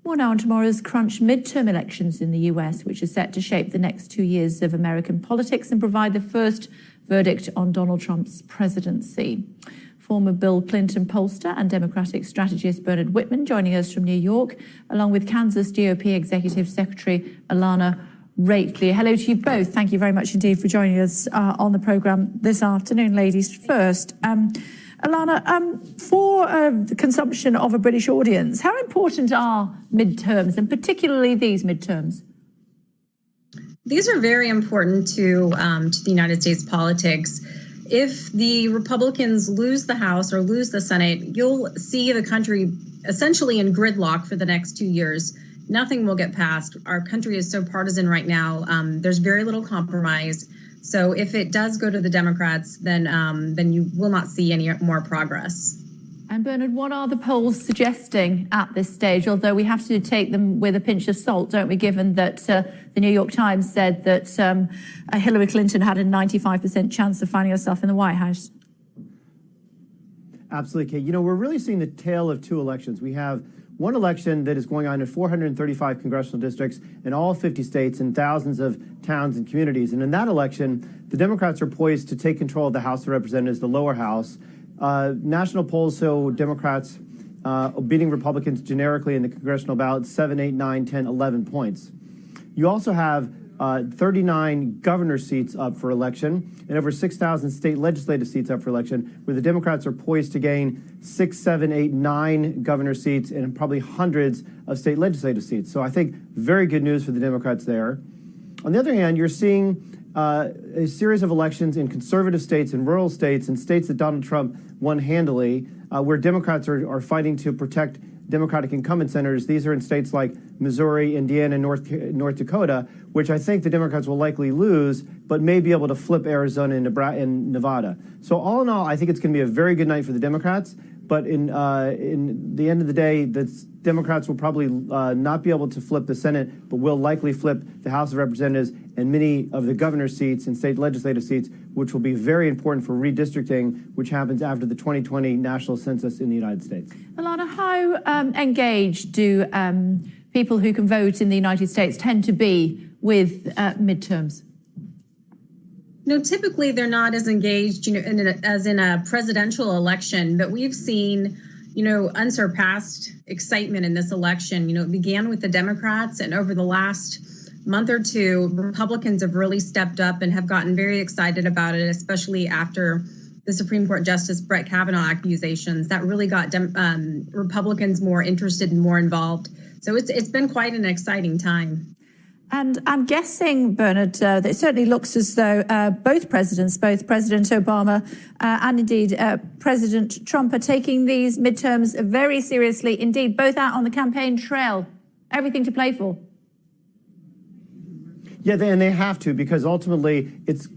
More now on tomorrow's crunch midterm elections in the US, which are set to shape the next 2 years of American politics and provide the first verdict on Donald Trump's presidency. Former Bill Clinton pollster and Democratic strategist Bernard Whitman joining us from New York, along with Kansas GOP Executive Secretary Alana Roethle. Hello to you both. Thank you very much indeed for joining us on the programme this afternoon, ladies. First, Alana, for the consumption of a British audience, how important are midterms, and particularly these midterms? These are very important to the United States politics. If the Republicans lose the House or lose the Senate, you'll see the country essentially in gridlock for the next 2 years. Nothing will get passed. Our country is so partisan right now. There's very little compromise. So if it does go to the Democrats, then you will not see any more progress. And Bernard, what are the polls suggesting at this stage? Although we have to take them with a pinch of salt, don't we, given that the New York Times said that Hillary Clinton had a 95% chance of finding herself in the White House. Absolutely, Kate. You know, we're really seeing the tale of two elections. We have one election that is going on in 435 congressional districts in all 50 states and thousands of towns and communities. And in that election, the Democrats are poised to take control of the House of Representatives, the lower house. National polls show Democrats beating Republicans generically in the congressional ballot 7, 8, 9, 10, 11 points. You also have 39 governor seats up for election and over 6,000 state legislative seats up for election, where the Democrats are poised to gain 6, 7, 8, 9 governor seats and probably hundreds of state legislative seats. So I think very good news for the Democrats there. On the other hand, you're seeing a series of elections in conservative states and rural states and states that Donald Trump won handily, where Democrats are fighting to protect Democratic incumbent senators. These are in states like Missouri, Indiana, and North Dakota, which I think the Democrats will likely lose, but may be able to flip Arizona and Nevada. So all in all, I think it's going to be a very good night for the Democrats. But in the end of the day, the Democrats will probably not be able to flip the Senate, but will likely flip the House of Representatives and many of the governor seats and state legislative seats, which will be very important for redistricting, which happens after the 2020 national census in the United States. Alana, how engaged do people who can vote in the United States tend to be with midterms? No, typically they're not as engaged, as in a presidential election, but we've seen, unsurpassed excitement in this election. It began with the Democrats, and over the last month or two, Republicans have really stepped up and have gotten very excited about it, especially after the Supreme Court Justice Brett Kavanaugh accusations. That really got Republicans more interested and more involved. So it's been quite an exciting time. And I'm guessing, Bernard, that it certainly looks as though both presidents, both President Obama and indeed President Trump, are taking these midterms very seriously indeed, both out on the campaign trail. Everything to play for. Yeah, and they have to, because ultimately it's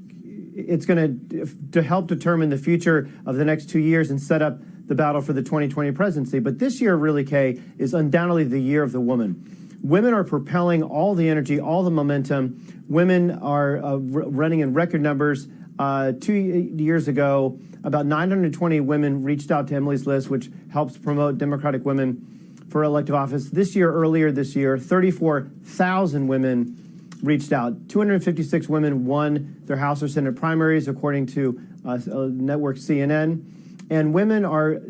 going to help determine the future of the next 2 years and set up the battle for the 2020 presidency. But this year, really, Kay, is undoubtedly the year of the woman. Women are propelling all the energy, all the momentum. Women are running in record numbers. 2 years ago, about 920 women reached out to Emily's List, which helps promote Democratic women for elective office. Earlier this year, 34,000 women reached out. 256 women won their House or Senate primaries, according to network CNN. And women are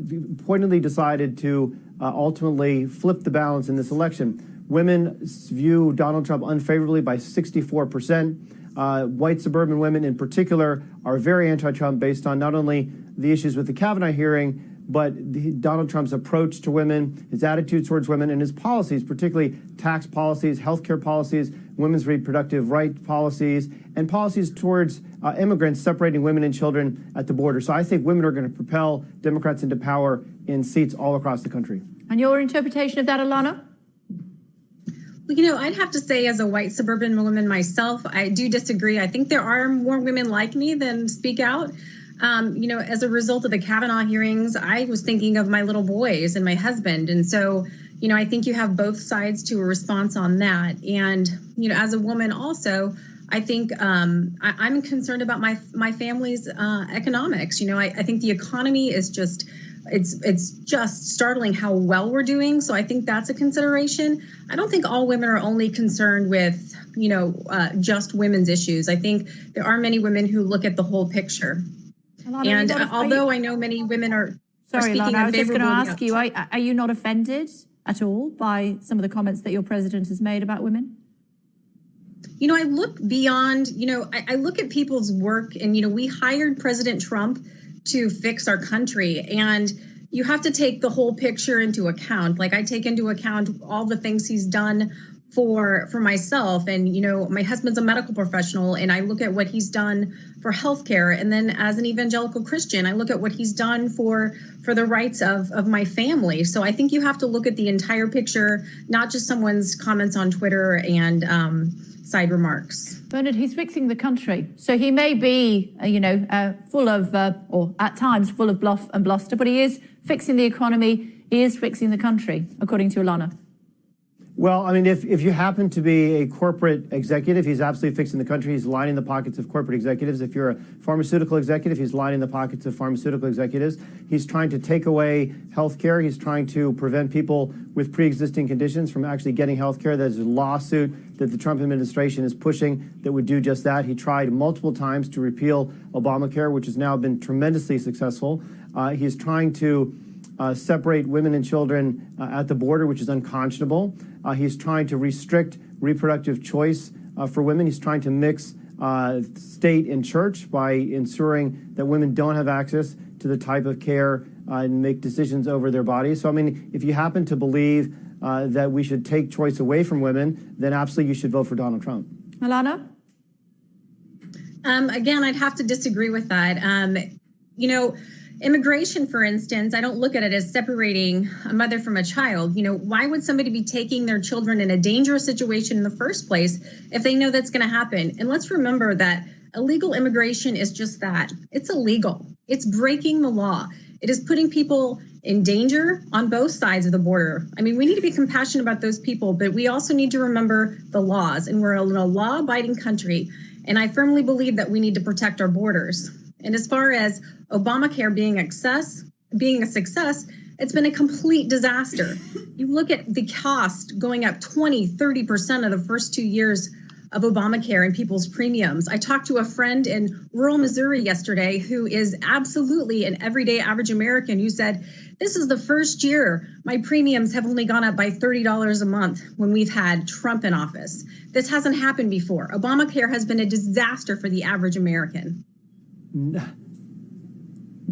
pointedly decided to ultimately flip the balance in this election. Women view Donald Trump unfavorably by 64%. White suburban women in particular are very anti-Trump based on not only the issues with the Kavanaugh hearing, but Donald Trump's approach to women, his attitude towards women, and his policies, particularly tax policies, healthcare policies, women's reproductive rights policies, and policies towards immigrants, separating women and children at the border. So I think women are going to propel Democrats into power in seats all across the country. And your interpretation of that, Alana? Well, I'd have to say, as a white suburban woman myself, I do disagree. I think there are more women like me than speak out. As a result of the Kavanaugh hearings, I was thinking of my little boys and my husband. And so, I think you have both sides to a response on that. And, as a woman also, I think I'm concerned about my family's economics. I think the economy is just it's just startling how well we're doing. So I think that's a consideration. I don't think all women are only concerned with, just women's issues. I think there are many women who look at the whole picture. Alana, and although I know many women are Sorry, speaking Alana, I was just going to ask you, Trump, are you not offended at all by some of the comments that your president has made about women? I look beyond, I look at people's work and, we hired President Trump to fix our country. And you have to take the whole picture into account. Like I take into account all the things he's done for myself. And, my husband's a medical professional and I look at what he's done for healthcare. And then as an evangelical Christian, I look at what he's done for the rights of my family. So I think you have to look at the entire picture, not just someone's comments on Twitter and side remarks. Bernard, he's fixing the country. So he may be, full of, or at times full of bluff and bluster, but he is fixing the economy. He is fixing the country, according to Alana. Well, I mean, if you happen to be a corporate executive, he's absolutely fixing the country. He's lining the pockets of corporate executives. If you're a pharmaceutical executive, he's lining the pockets of pharmaceutical executives. He's trying to take away health care. He's trying to prevent people with pre-existing conditions from actually getting health care. There's a lawsuit that the Trump administration is pushing that would do just that. He tried multiple times to repeal Obamacare, which has now been tremendously successful. He's trying to separate women and children at the border, which is unconscionable. He's trying to restrict reproductive choice for women. He's trying to mix state and church by ensuring that women don't have access to the type of care and make decisions over their bodies. So, I mean, if you happen to believe that we should take choice away from women, then absolutely you should vote for Donald Trump. Alana? Again, I'd have to disagree with that. Immigration, for instance, I don't look at it as separating a mother from a child. Why would somebody be taking their children in a dangerous situation in the first place if they know that's going to happen? And let's remember that illegal immigration is just that. It's illegal. It's breaking the law. It is putting people in danger on both sides of the border. I mean, we need to be compassionate about those people, but we also need to remember the laws. And we're in a law-abiding country. And I firmly believe that we need to protect our borders. And as far as Obamacare being a success, it's been a complete disaster. You look at the cost going up 20-30% of the first 2 years of Obamacare and people's premiums. I talked to a friend in rural Missouri yesterday who is absolutely an everyday average American who said, this is the first year my premiums have only gone up by $30 a month when we've had Trump in office. This hasn't happened before. Obamacare has been a disaster for the average American.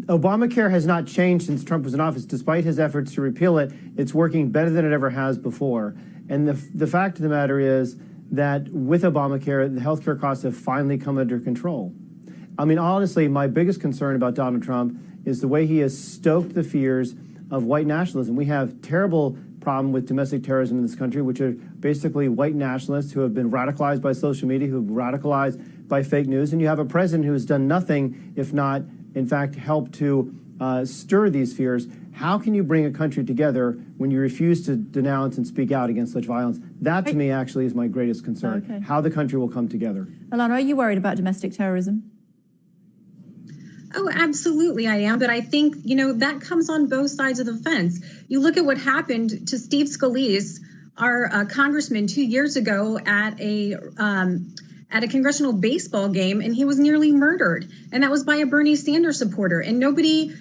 Obamacare has not changed since Trump was in office. Despite his efforts to repeal it, it's working better than it ever has before. And the fact of the matter is that with Obamacare, the healthcare costs have finally come under control. I mean, honestly, my biggest concern about Donald Trump is the way he has stoked the fears of white nationalism. We have terrible problem with domestic terrorism in this country, which are basically white nationalists who have been radicalized by social media, who have been radicalized by fake news. And you have a president who has done nothing, if not, in fact, help to stir these fears. How can you bring a country together when you refuse to denounce and speak out against such violence? That, to me, actually is my greatest concern, Okay. how the country will come together. Alana, are you worried about domestic terrorism? Oh, absolutely I am. But I think, that comes on both sides of the fence. You look at what happened to Steve Scalise, our congressman 2 years ago at a congressional baseball game, and he was nearly murdered. And that was by a Bernie Sanders supporter. And nobody,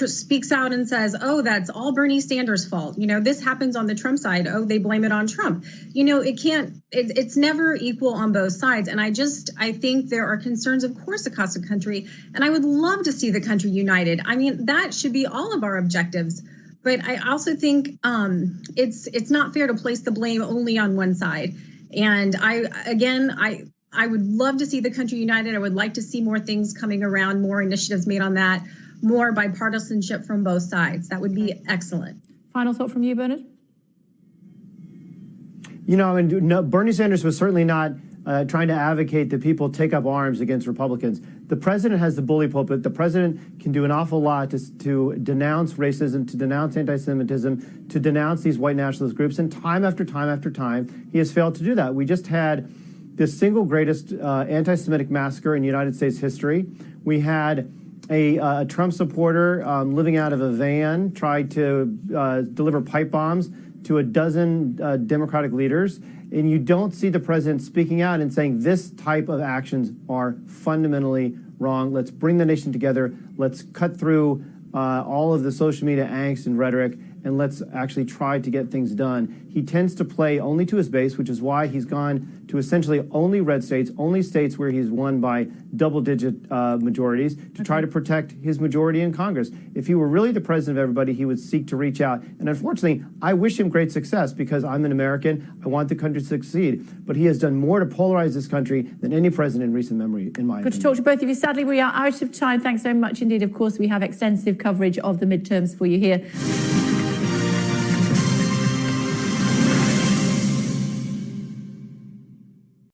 speaks out and says, oh, that's all Bernie Sanders' fault. This happens on the Trump side. Oh, they blame it on Trump. It's never equal on both sides. And I think there are concerns, of course, across the country. And I would love to see the country united. I mean, that should be all of our objectives. But I also think it's not fair to place the blame only on one side. And I would love to see the country united. I would like to see more things coming around, more initiatives made on that, more bipartisanship from both sides. That would be excellent. Final thought from you, Bernard? Bernie Sanders was certainly not trying to advocate that people take up arms against Republicans. The president has the bully pulpit. The president can do an awful lot to denounce racism, to denounce anti-Semitism, to denounce these white nationalist groups. And time after time after time, he has failed to do that. We just had the single greatest anti-Semitic massacre in United States history. We had A Trump supporter living out of a van tried to deliver pipe bombs to a dozen Democratic leaders, and you don't see the president speaking out and saying this type of actions are fundamentally wrong. Let's bring the nation together. Let's cut through all of the social media angst and rhetoric, and let's actually try to get things done. He tends to play only to his base, which is why he's gone to essentially only red states, only states where he's won by double-digit majorities to try to protect his majority in Congress. If he were really the president of everybody, he would seek to reach out. And unfortunately, I wish him great success because I'm an American. I want the country to succeed. But he has done more to polarize this country than any president in recent memory, in my opinion. Good to talk to both of you. Sadly, we are out of time. Thanks so much indeed. Of course, we have extensive coverage of the midterms for you here.